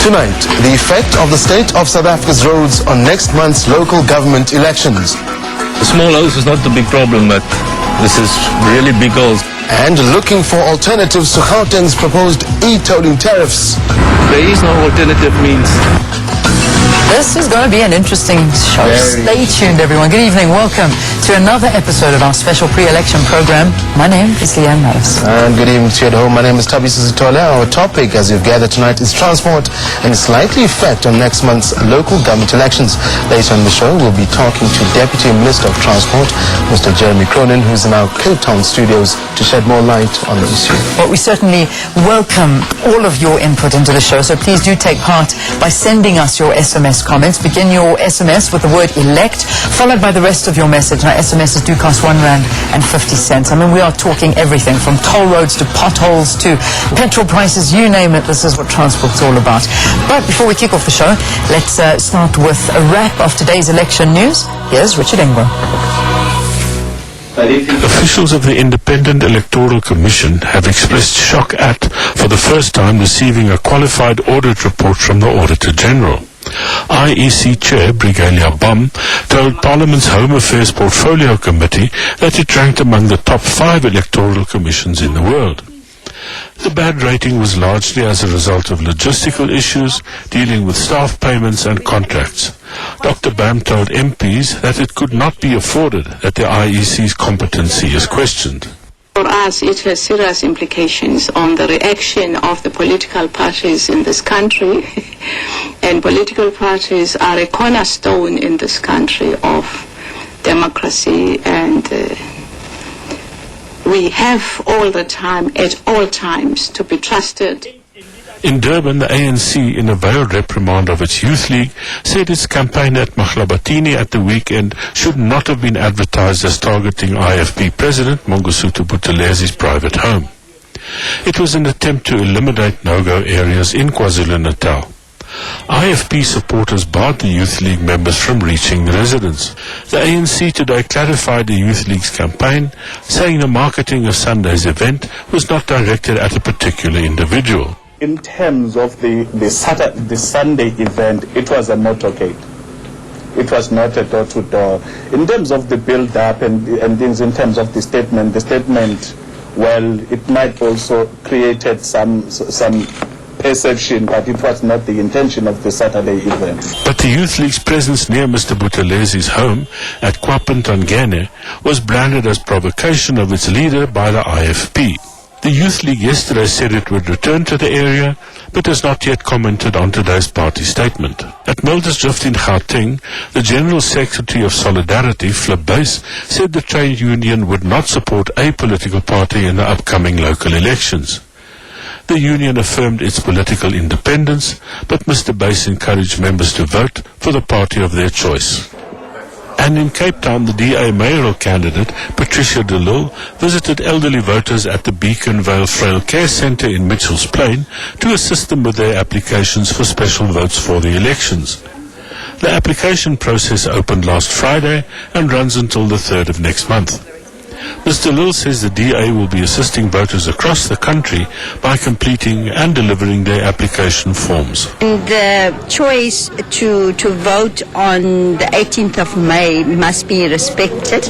Tonight, the effect of the state of South Africa's roads on next month's local government elections. The small holes is not the big problem, but this is really big holes. And looking for alternatives to Gauteng's proposed e-tolling tariffs. There is no alternative means. This is going to be an interesting show. Stay tuned, everyone. Good evening. Welcome to another episode of our special pre-election program. My name is Leanne Morris. And good evening to you at home. My name is Tabi Sizitole. Our topic, as you've gathered tonight, is transport and its likely effect on next month's local government elections. Later on the show, we'll be talking to Deputy Minister of Transport, Mr. Jeremy Cronin, who's in our Cape Town studios to shed more light on the issue. Well, we certainly welcome all of your input into the show, so please do take part by sending us your SMS comments. Begin your SMS with the word elect, followed by the rest of your message. Now, SMSs do cost R1.50. I mean, we are talking everything from toll roads to potholes to petrol prices, you name it. This is what transport's all about. But before we kick off the show, let's start with a wrap of today's election news. Here's Richard Engwell. Officials of the Independent Electoral Commission have expressed shock at, for the first time, receiving a qualified audit report from the Auditor General. IEC Chair Brigalia Bam told Parliament's Home Affairs Portfolio Committee that it ranked among the top 5 electoral commissions in the world. The bad rating was largely as a result of logistical issues dealing with staff payments and contracts. Dr. Bam told MPs that it could not be afforded that the IEC's competency is questioned. For us, it has serious implications on the reaction of the political parties in this country. And political parties are a cornerstone in this country of democracy, and we have all the time, at all times, to be trusted. In Durban, the ANC, in a veiled reprimand of its youth league, said its campaign at Maglabatini at the weekend should not have been advertised as targeting IFP President Mangosuthu Buthelezis's private home. It was an attempt to eliminate no-go areas in KwaZulu-Natal. IFP supporters barred the Youth League members from reaching the residence. The ANC today clarified the Youth League's campaign, saying the marketing of Sunday's event was not directed at a particular individual. In terms of the Sunday event, it was a motorcade. It was not a door-to-door. In terms of the build-up and things, in terms of the statement, well, it might also created some perception, but it was not the intention of the Saturday event. But the Youth League's presence near Mr. Buthelezis's home at KwaPuntangene was branded as provocation of its leader by the IFP. The Youth League yesterday said it would return to the area, but has not yet commented on today's party statement. At Mildersdrift in Gauteng, the General Secretary of Solidarity, Flip Buys, said the trade union would not support a political party in the upcoming local elections. The union affirmed its political independence, but Mr. Buys encouraged members to vote for the party of their choice. And in Cape Town, the DA mayoral candidate, Patricia de Lille, visited elderly voters at the Beacon Vale Frail Care Centre in Mitchell's Plain to assist them with their applications for special votes for the elections. The application process opened last Friday and runs until the 3rd of next month. Mr. Lille says the DA will be assisting voters across the country by completing and delivering their application forms. The choice to vote on the 18th of May must be respected,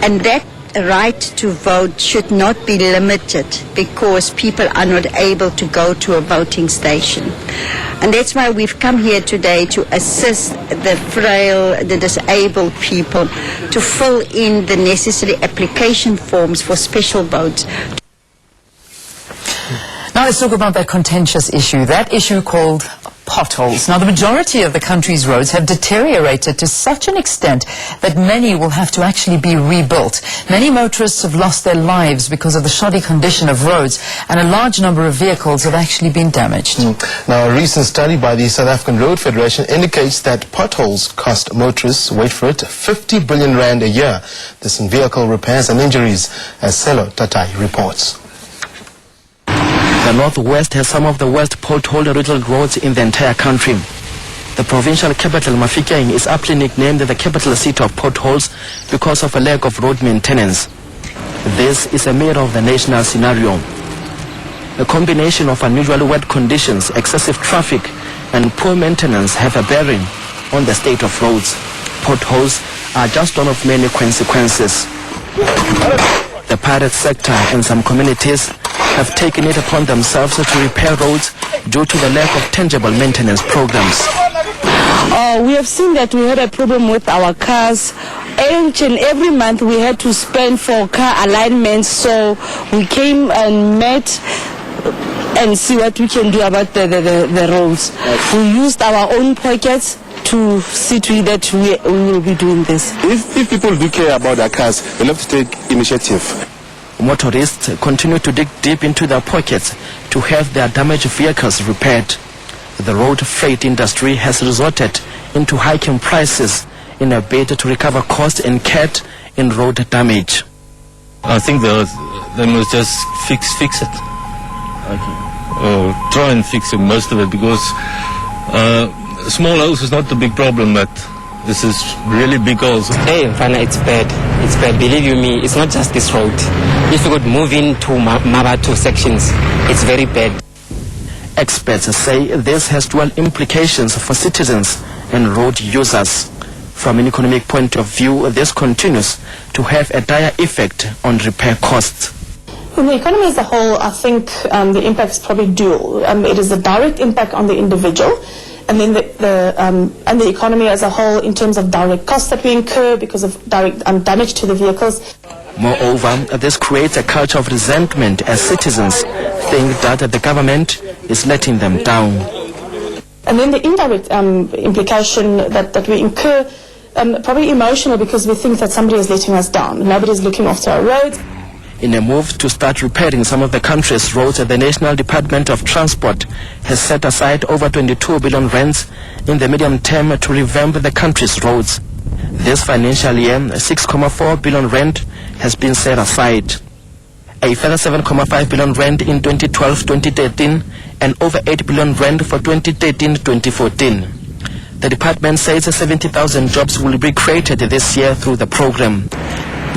and that right to vote should not be limited because people are not able to go to a voting station. And that's why we've come here today to assist the frail, the disabled people to fill in the necessary application forms for special votes. Now let's talk about that contentious issue, that issue called potholes. Now the majority of the country's roads have deteriorated to such an extent that many will have to actually be rebuilt. Many motorists have lost their lives because of the shoddy condition of roads, and a large number of vehicles have actually been damaged. Now, a recent study by the South African Road Federation indicates that potholes cost motorists, wait for it, 50 billion rand a year. This in vehicle repairs and injuries, as Selo Tatai reports. The Northwest has some of the worst pothole-riddled roads in the entire country. The provincial capital, Mafikeng, is aptly nicknamed the capital city of potholes because of a lack of road maintenance. This is a mirror of the national scenario. A combination of unusually wet conditions, excessive traffic, and poor maintenance have a bearing on the state of roads. Potholes are just one of many consequences. The private sector and some communities have taken it upon themselves to repair roads due to the lack of tangible maintenance programs. We have seen that we had a problem with our cars. Each and every month we had to spend for car alignments, so we came and met and see what we can do about the roads. We used our own pockets to see to it that we will be doing this. If people do care about their cars, they'll have to take initiative. Motorists continue to dig deep into their pockets to have their damaged vehicles repaired. The road freight industry has resorted into hiking prices in a bid to recover costs incurred in road damage. I think they must just fix it. Or try and fix it, most of it, because small holes is not the big problem, but this is really big holes. Hey, Mfana, it's bad. It's bad. Believe you me, it's not just this road. If you could move into Mabatu sections, it's very bad. Experts say this has dual implications for citizens and road users. From an economic point of view, this continues to have a dire effect on repair costs. In the economy as a whole, I think the impact is probably dual. It is a direct impact on the individual, and then the economy as a whole in terms of direct costs that we incur because of direct damage to the vehicles. Moreover, this creates a culture of resentment as citizens think that the government is letting them down. And then the indirect implication that we incur, probably emotional, because we think that somebody is letting us down. Nobody is looking after our roads. In a move to start repairing some of the country's roads, the National Department of Transport has set aside over 22 billion rands in the medium term to revamp the country's roads. This financial year, 6.4 billion rand has been set aside. A further 7.5 billion rand in 2012-2013 and over 8 billion rand for 2013-2014. The department says 70,000 jobs will be created this year through the program.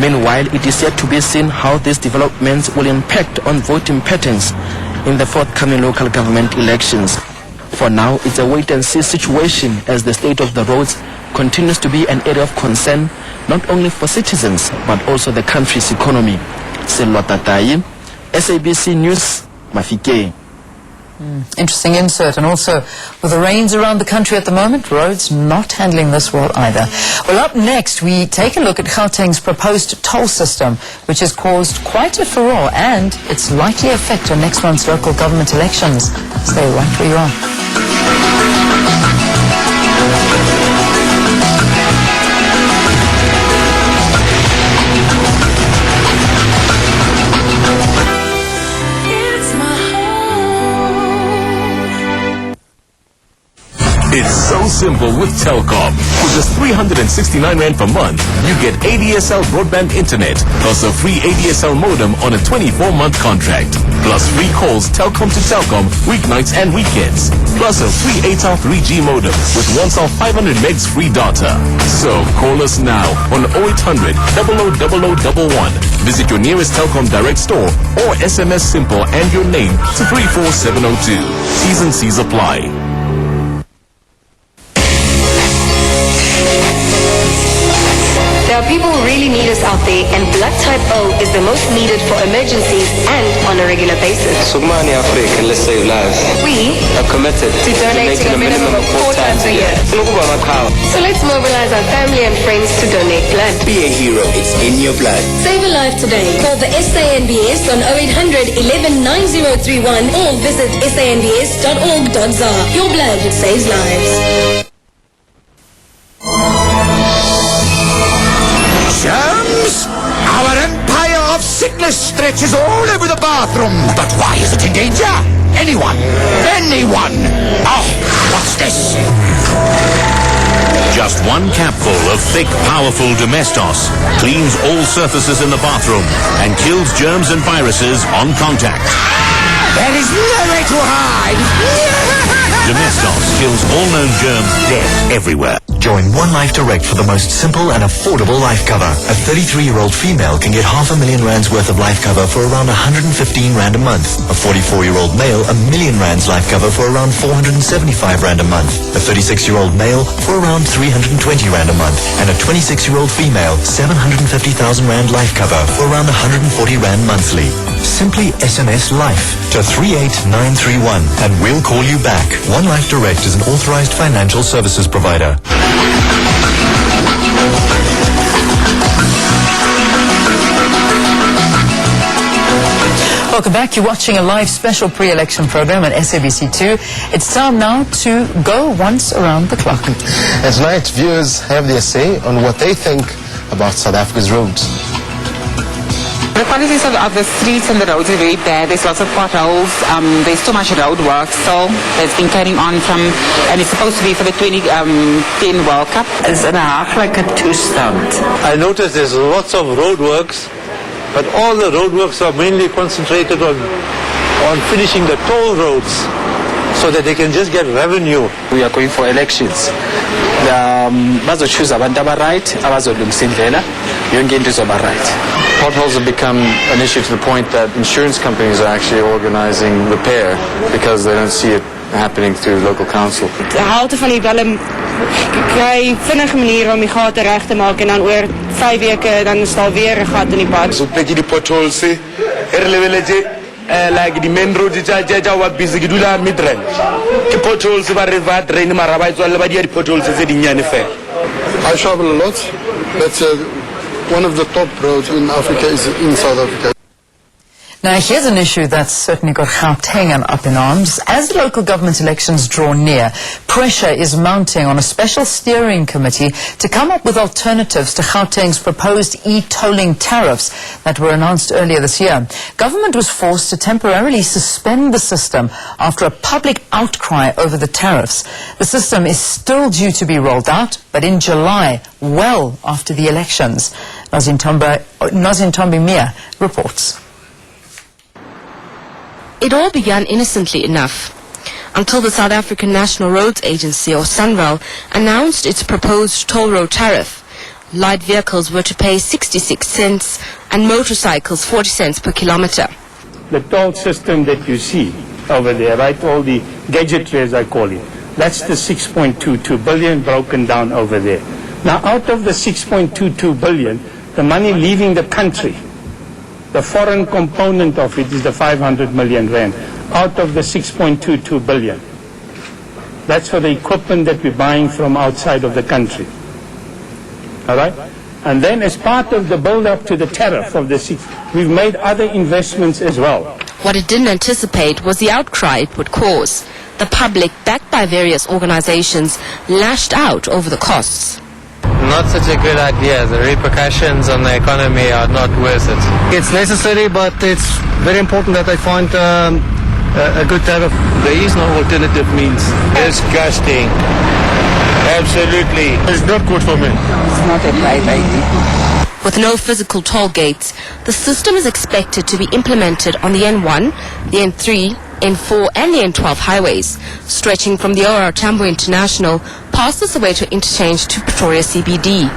Meanwhile, it is yet to be seen how these developments will impact on voting patterns in the forthcoming local government elections. For now, it's a wait-and-see situation as the state of the roads continues to be an area of concern not only for citizens but also the country's economy. Selwa Tatai, SABC News, Mafike. Interesting insert. And also, with the rains around the country at the moment, roads not handling this well either. Well, up next, we take a look at Gauteng's proposed toll system, which has caused quite a furore and its likely effect on next month's local government elections. Stay right where you are. It's so simple with Telkom. For just 369 Rand per month, you get ADSL broadband internet, plus a free ADSL modem on a 24-month contract, plus free calls Telkom to Telkom weeknights and weekends, plus a free 8-hour 3G modem with 1-hour 500 megs free data. So call us now on 0800 000011. Visit your nearest Telkom direct store or SMS Simple and your name to 34702. T's and C's apply. There are people who really need us out there, and blood type O is the most needed for emergencies and on a regular basis. Sugmani Africa, and let's save lives. We are committed to donating a minimum of 4 times a year. So let's mobilize our family and friends to donate blood. Be a hero. It's in your blood. Save a life today. Call the SANBS on 0800 11 9031 or visit sanbs.org.za. Your blood saves lives. Germs? Our empire of sickness stretches all over the bathroom. But why is it in danger? Anyone? Anyone? Oh, what's this? Just one capful of thick, powerful Domestos cleans all surfaces in the bathroom and kills germs and viruses on contact. There is nowhere to hide. Domestos kills all known germs dead everywhere. Join One Life Direct for the most simple and affordable life cover. A 33-year-old female can get R500,000 worth of life cover for around 115 Rand a month. A 44-year-old male, R1,000,000 life cover for around 475 Rand a month. A 36-year-old male for around 320 Rand a month. And a 26-year-old female, 750,000 Rand life cover for around 140 Rand monthly. Simply SMS LIFE to 38931 and we'll call you back. One Life Direct is an authorized financial services provider. Welcome back. You're watching a live special pre-election program on SABC2. It's time now to go once around the clock. And tonight, viewers have their say on what they think about South Africa's roads. The qualities of the streets and the roads are very bad. There's lots of potholes. There's too much road work still that's been carrying on from, and it's supposed to be for the 2010 World Cup. It's in a half-like a two-stand. I noticed there's lots of road works, but all the road works are mainly concentrated on finishing the toll roads so that they can just get revenue. We are going for elections. Bazochoose abantu abaright, abazolungisa indlela, yonke into izoba right. Potholes have become an issue to the point that insurance companies are actually organizing repair because they don't see it happening through local council. De halte van die welm kry vinnige maniere om die gate reg te maak en dan oor 5 weke dan is daar weer 'n gat in die pad. So pleki die potholes like the main road ja wa busy ke dula midrand ke potholes ba river drain mara ba tswalla ba di potholes tse dinyane fe. I travel a lot. That's one of the top roads in Africa is in South Africa. Now, here's an issue that's certainly got Gauteng up in arms. As the local government elections draw near, pressure is mounting on a special steering committee to come up with alternatives to Gauteng's proposed e-tolling tariffs that were announced earlier this year. Government was forced to temporarily suspend the system after a public outcry over the tariffs. The system is still due to be rolled out, but in July, well after the elections. Nozintombi Mia reports. It all began innocently enough, until the South African National Roads Agency, or SANRAL, announced its proposed toll road tariff. Light vehicles were to pay 66 cents and motorcycles 40 cents per kilometre. The toll system that you see over there, right, all the gadgetry as I call it, that's the 6.22 billion broken down over there. Now, out of the 6.22 billion, the money leaving the country, the foreign component of it is the 500 million rand out of the 6.22 billion. That's for the equipment that we're buying from outside of the country. All right? And then as part of the build-up to the tariff of the we've made other investments as well. What it didn't anticipate was the outcry it would cause. The public, backed by various organizations, lashed out over the costs. Not such a good idea. The repercussions on the economy are not worth it. It's necessary, but it's very important that I find a good tariff. There is no alternative means. Disgusting. Absolutely. It's not good for me. It's not a right idea. With no physical toll gates, the system is expected to be implemented on the N1, the N3, N4 and the N12 highways, stretching from the OR Tambo International past the Soweto interchange to Pretoria CBD.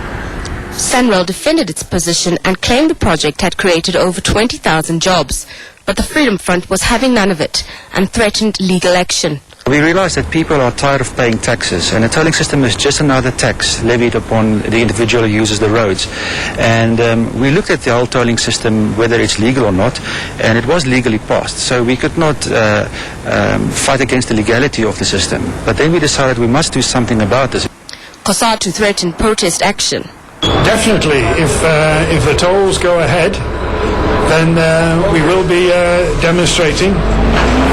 SANRAL defended its position and claimed the project had created over 20,000 jobs, but the Freedom Front was having none of it and threatened legal action. We realize that people are tired of paying taxes, and the tolling system is just another tax levied upon the individual who uses the roads. And we looked at the whole tolling system, whether it's legal or not, and it was legally passed. So we could not fight against the legality of the system. But then we decided we must do something about this. Kosatu threatened protest action. Definitely, if the tolls go ahead, then we will be demonstrating.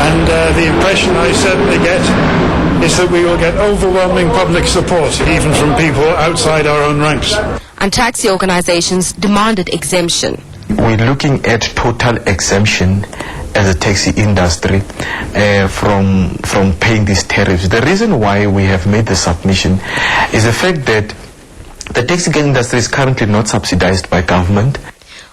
And the impression I certainly get is that we will get overwhelming public support, even from people outside our own ranks. And taxi organizations demanded exemption. We're looking at total exemption as a taxi industry from paying these tariffs. The reason why we have made the submission is the fact that the taxi industry is currently not subsidized by government.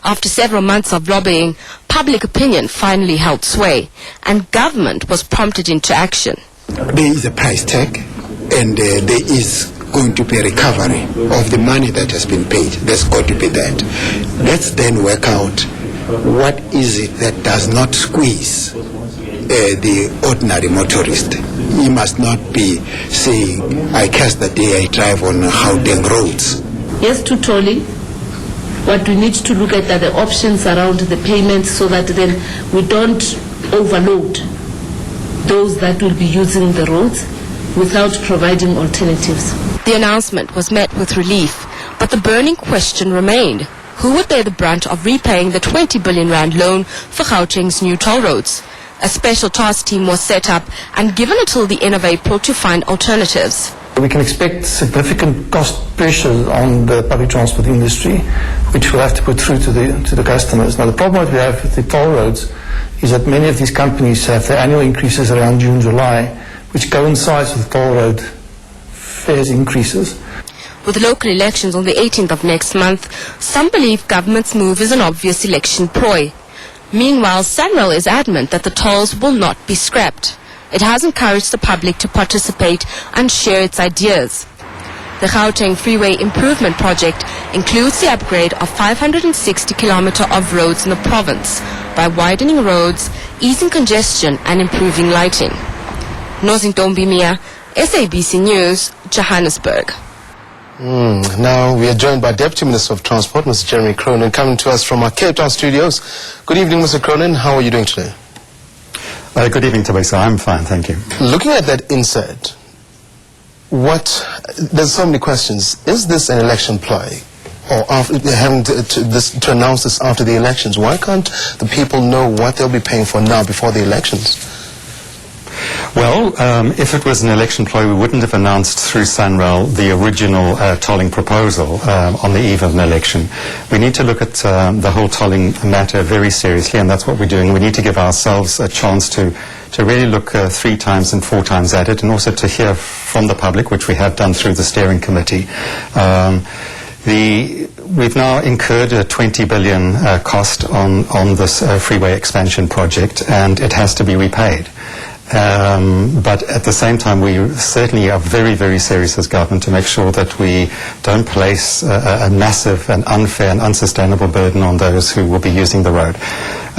After several months of lobbying, public opinion finally held sway, and government was prompted into action. There is a price tag, and there is going to be a recovery of the money that has been paid. There's got to be that. Let's then work out what is it that does not squeeze the ordinary motorist. He must not be saying, I curse the day I drive on Gauteng roads. Yes to tolling. What we need to look at are the options around the payments so that then we don't overload those that will be using the roads without providing alternatives. The announcement was met with relief, but the burning question remained. Who would bear the brunt of repaying the 20 billion rand loan for Gauteng's new toll roads? A special task team was set up and given until the end of April to find alternatives. We can expect significant cost pressures on the public transport industry, which we'll have to put through to the customers. Now, the problem that we have with the toll roads is that many of these companies have their annual increases around June, July, which coincides with toll road fares increases. With local elections on the 18th of next month, some believe government's move is an obvious election ploy. Meanwhile, SANRAL is adamant that the tolls will not be scrapped. It has encouraged the public to participate and share its ideas. The Gauteng Freeway Improvement Project includes the upgrade of 560 kilometers of roads in the province by widening roads, easing congestion and improving lighting. Nozintombi Mia, SABC News, Johannesburg. Now we are joined by Deputy Minister of Transport, Mr. Jeremy Cronin, coming to us from our Cape Town studios. Good evening, Mr. Cronin. How are you doing today? Good evening, Tabisa. I'm fine, thank you. Looking at that insert, there's so many questions. Is this an election ploy? Or having to announce this after the elections? Why can't the people know what they'll be paying for now before the elections? Well, if it was an election ploy, we wouldn't have announced through SANRAL the original tolling proposal on the eve of an election. We need to look at the whole tolling matter very seriously, and that's what we're doing. We need to give ourselves a chance to really look 3 times and 4 times at it, and also to hear from the public, which we have done through the steering committee. We've now incurred a 20 billion cost on this freeway expansion project, and it has to be repaid. But at the same time, we certainly are very, very serious as government to make sure that we don't place a massive and unfair and unsustainable burden on those who will be using the road.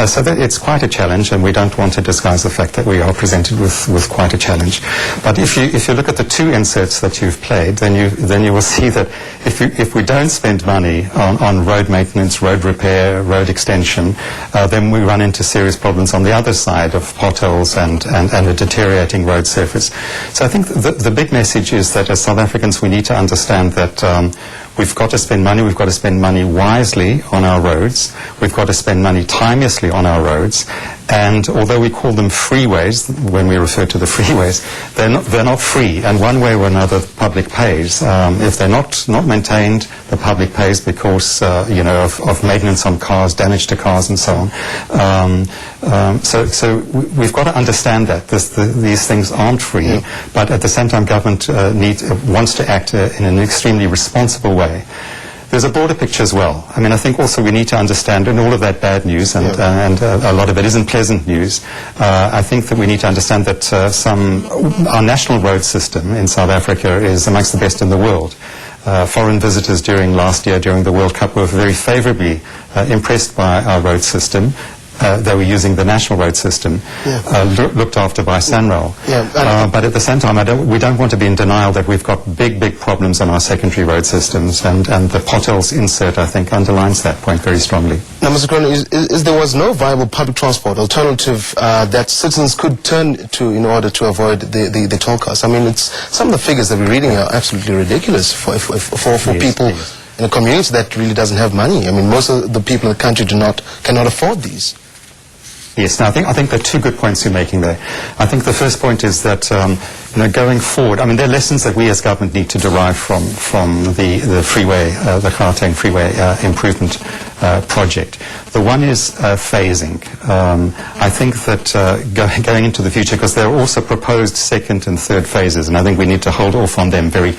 So that it's quite a challenge, and we don't want to disguise the fact that we are presented with quite a challenge. But if you look at the 2 inserts that you've played, then you will see that if we don't spend money on road maintenance, road repair, road extension, then we run into serious problems on the other side of potholes and a deteriorating road surface. So I think the big message is that as South Africans we need to understand that we've got to spend money. We've got to spend money wisely on our roads. We've got to spend money timeously on our roads. And although we call them freeways, when we refer to the freeways, they're not free. And one way or another, the public pays. If they're not maintained, the public pays because of maintenance on cars, damage to cars, and so on. So we've got to understand that these things aren't free. But at the same time, government wants to act in an extremely responsible way. There's a broader picture as well. I mean, I think also we need to understand, and all of that bad news, and a lot of it isn't pleasant news, I think that we need to understand that our national road system in South Africa is amongst the best in the world. Foreign visitors during last year, during the World Cup, were very favorably impressed by our road system. They were using the national road system, looked after by SANRAL. But at the same time, we don't want to be in denial that we've got big problems on our secondary road systems, and the potholes insert, I think, underlines that point very strongly. Now, Mr. Cronin, there was no viable public transport alternative that citizens could turn to in order to avoid the toll costs. I mean, some of the figures that we're reading are absolutely ridiculous for people in a community that really doesn't have money. I mean, most of the people in the country cannot afford these. Yes, now I think there are 2 good points you're making there. I think the first point is that going forward, I mean, there are lessons that we as government need to derive from the freeway, the Gauteng Freeway Improvement project. The one is phasing. I think that going into the future, because there are also proposed second and third phases, and I think we need to hold off on them very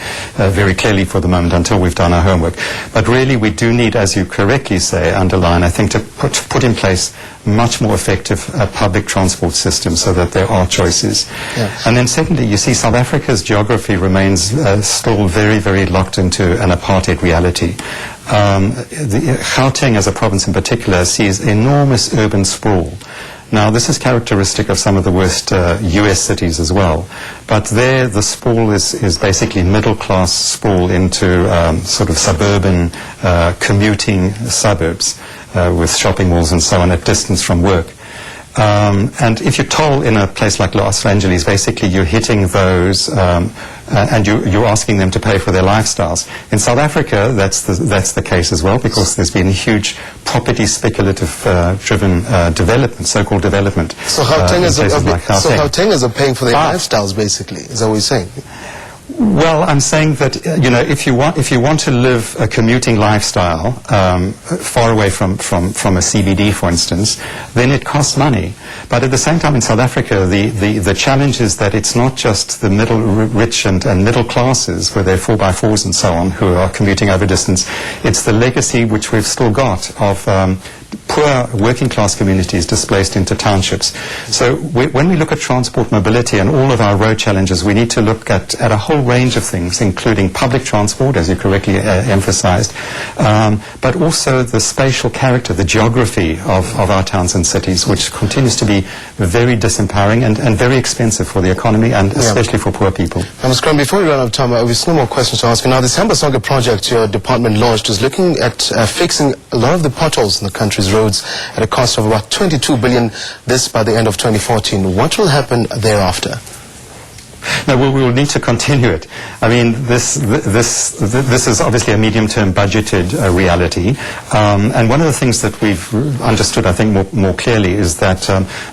clearly for the moment until we've done our homework. But really we do need, as you correctly say, underline, I think, to put in place much more effective public transport system so that there are choices. Yeah. And then secondly, you see South Africa's geography remains still very locked into an apartheid reality. Gauteng as a province in particular sees enormous urban sprawl. Now, this is characteristic of some of the worst US cities as well. But there, the sprawl is basically middle-class sprawl into sort of suburban commuting suburbs with shopping malls and so on at distance from work. And if you toll in a place like Los Angeles, basically you're hitting those and you're asking them to pay for their lifestyles. In South Africa, that's the case as well, because there's been huge property speculative driven development, so-called development. So Gautengers are paying for their lifestyles, basically, is that what you're saying? Well, I'm saying that if you want to live a commuting lifestyle far away from a CBD, for instance, then it costs money. But at the same time, in South Africa, the challenge is that it's not just the middle rich and middle classes, where they're 4x4s and so on, who are commuting over distance. It's the legacy which we've still got of poor working class communities displaced into townships. So when we look at transport mobility and all of our road challenges, we need to look at a whole range of things, including public transport, as you correctly emphasized, but also the spatial character, the geography of our towns and cities, which continues to be very disempowering and very expensive for the economy and especially for poor people. Ms. Crum, before we run out of time, we've no more questions to ask you. Now, the Samba project your department launched is looking at fixing a lot of the potholes in the country's roads at a cost of about 22 billion, this by the end of 2014. What will happen thereafter? No, we will need to continue it. I mean, this is obviously a medium-term budgeted reality. And one of the things that we've understood, I think, more clearly is that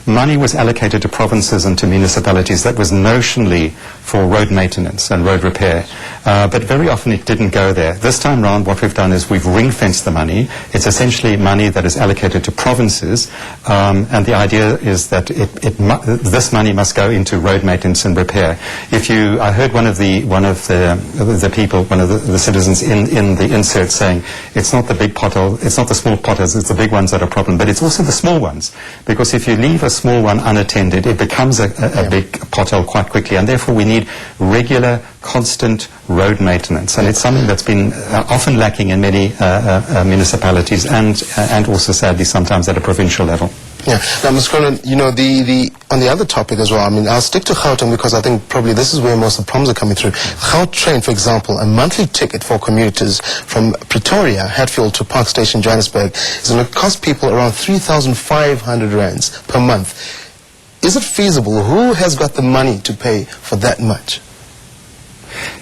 money was allocated to provinces and to municipalities that was notionally for road maintenance and road repair. But very often it didn't go there. This time round, what we've done is we've ring-fenced the money. It's essentially money that is allocated to provinces. And the idea is that this money must go into road maintenance and repair. I heard one of the citizens in the insert saying, it's not the big pothole, it's not the small potholes, it's the big ones that are a problem, but it's also the small ones, because if you leave a small one unattended, it becomes a big pothole quite quickly, and therefore we need regular, constant road maintenance, and it's something that's been often lacking in many municipalities and also sadly sometimes at a provincial level. Yeah. Now, Ms. Cronin, on the other topic as well, I mean, I'll stick to Gauteng because I think probably this is where most of the problems are coming through. Gautrain, for example, a monthly ticket for commuters from Pretoria, Hatfield to Park Station, Johannesburg, is going to cost people around 3,500 rands per month. Is it feasible? Who has got the money to pay for that much?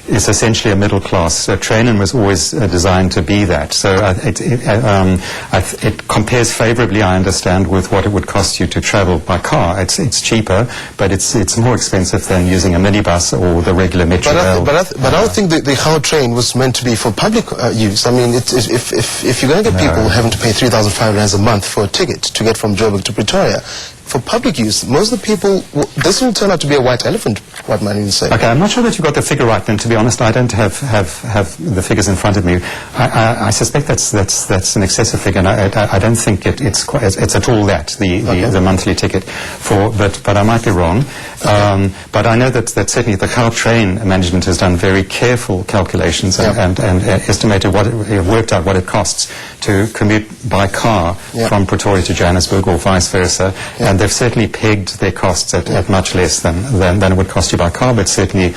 It's essentially a middle class. Trainen was always designed to be that. So it compares favorably, I understand, with what it would cost you to travel by car. It's cheaper, but it's more expensive than using a minibus or the regular metro rail. But I don't think the Gautrain was meant to be for public use. I mean, if you're going to get people having to pay 3,500 rands a month for a ticket to get from Joburg to Pretoria, for public use, most of the people, this will turn out to be a white elephant, what Manny say. Okay, I'm not sure that you got the figure right, then, to be honest. I don't have the figures in front of me. I suspect that's an excessive figure, and I don't think it's at all that, the monthly ticket, but I might be wrong. But I know that certainly the Gautrain management has done very careful calculations and estimated worked out what it costs to commute by car from Pretoria to Johannesburg or vice versa. And they've certainly pegged their costs at much less than it would cost you by car, but certainly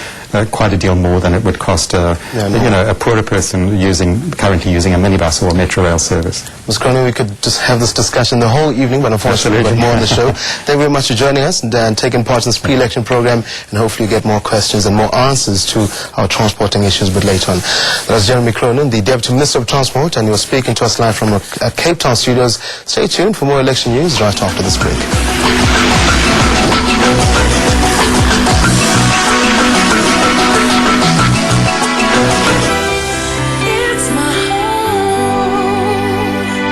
quite a deal more than it would cost a poorer person currently using a minibus or a metro rail service. Ms. Cronin, we could just have this discussion the whole evening, but unfortunately we've got more on the show. Thank you very much for joining us and taking part in this pre-election program, and hopefully get more questions and more answers to our transporting issues a bit later on. That was Jeremy Cronin, the Deputy Minister of Transport, and you're speaking to us live from our Cape Town studios. Stay tuned for more election news right after this break. It's my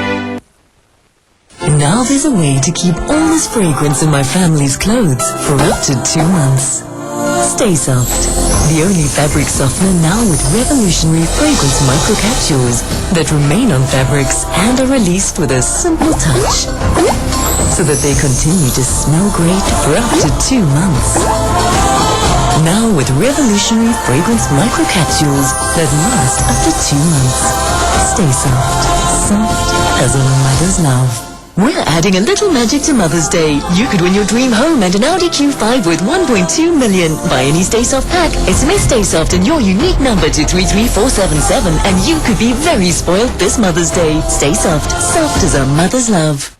home. There's a way to keep all this fragrance in my family's clothes for up to 2 months. Stay Soft, the only fabric softener now with revolutionary fragrance microcapsules that remain on fabrics and are released with a simple touch, so that they continue to smell great for up to 2 months. Now with revolutionary fragrance microcapsules that last up to 2 months. Stay soft, soft as a mother's love. We're adding a little magic to Mother's Day. You could win your dream home and an Audi Q5 worth 1.2 million. Buy any Stay Soft pack, SMS Stay Soft and your unique number to 33477 and you could be very spoiled this Mother's Day. Stay soft, soft as a mother's love.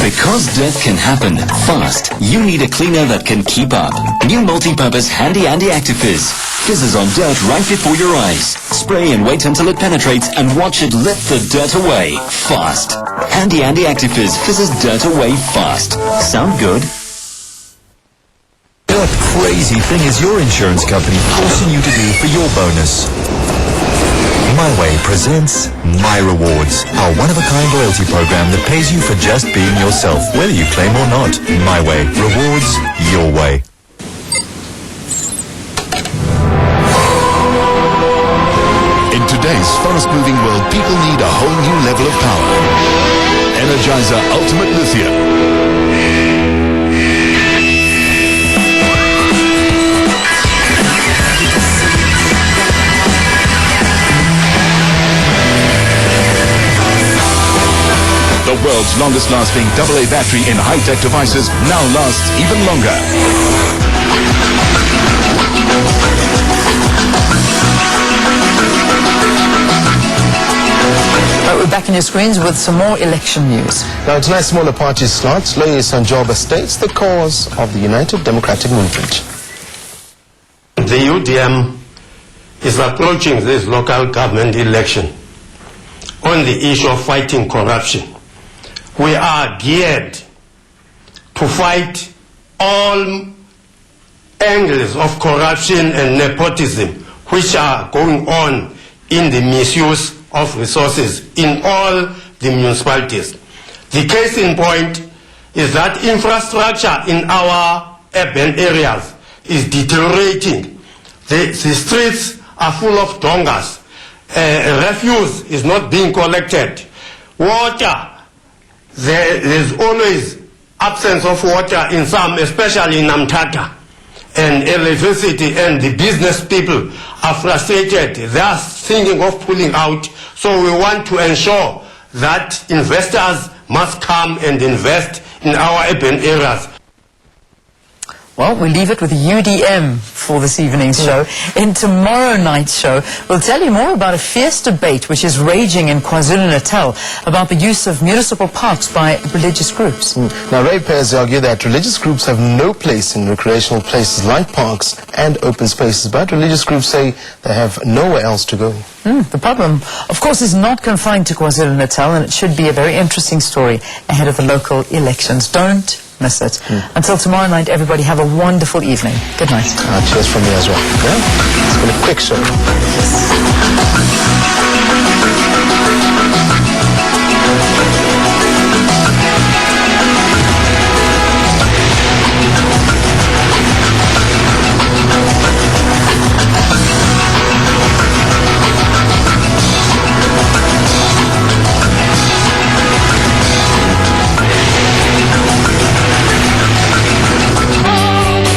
Because dirt can happen fast, you need a cleaner that can keep up. New multi-purpose Handy Active Fizz. Fizzes on dirt right before your eyes. Spray and wait until it penetrates and watch it lift the dirt away fast. Handy Active Fizz fizzes dirt away fast. Sound good? What crazy thing is your insurance company forcing you to do for your bonus? My Way presents My Rewards, our one-of-a-kind loyalty program that pays you for just being yourself, whether you claim or not. My Way. Rewards your way. In today's fast-moving world, people need a whole new level of power. Energizer Ultimate Lithium. The world's longest-lasting AA battery in high-tech devices now lasts even longer. We're back in your screens with some more election news. Now, tonight's smaller party slots, Loyi Sanjoba states the cause of the United Democratic Movement. The UDM is approaching this local government election on the issue of fighting corruption. We are geared to fight all angles of corruption and nepotism which are going on in the misuse of resources in all the municipalities. The case in point is that infrastructure in our urban areas is deteriorating. The streets are full of dongas. Refuse is not being collected. Water, there's always absence of water in some, especially in Namtata. And electricity, and the business people are frustrated. They are thinking of pulling out. So we want to ensure that investors must come and invest in our urban areas. Well, we leave it with UDM for this evening's show. In tomorrow night's show, we'll tell you more about a fierce debate which is raging in KwaZulu-Natal about the use of municipal parks by religious groups. Now, ratepayers argue that religious groups have no place in recreational places like parks and open spaces, but religious groups say they have nowhere else to go. The problem, of course, is not confined to KwaZulu-Natal, and it should be a very interesting story ahead of the local elections. Don't miss it. Until tomorrow night, everybody have a wonderful evening. Good night. Cheers from me as well. Yeah? It's been a quick show. Yes.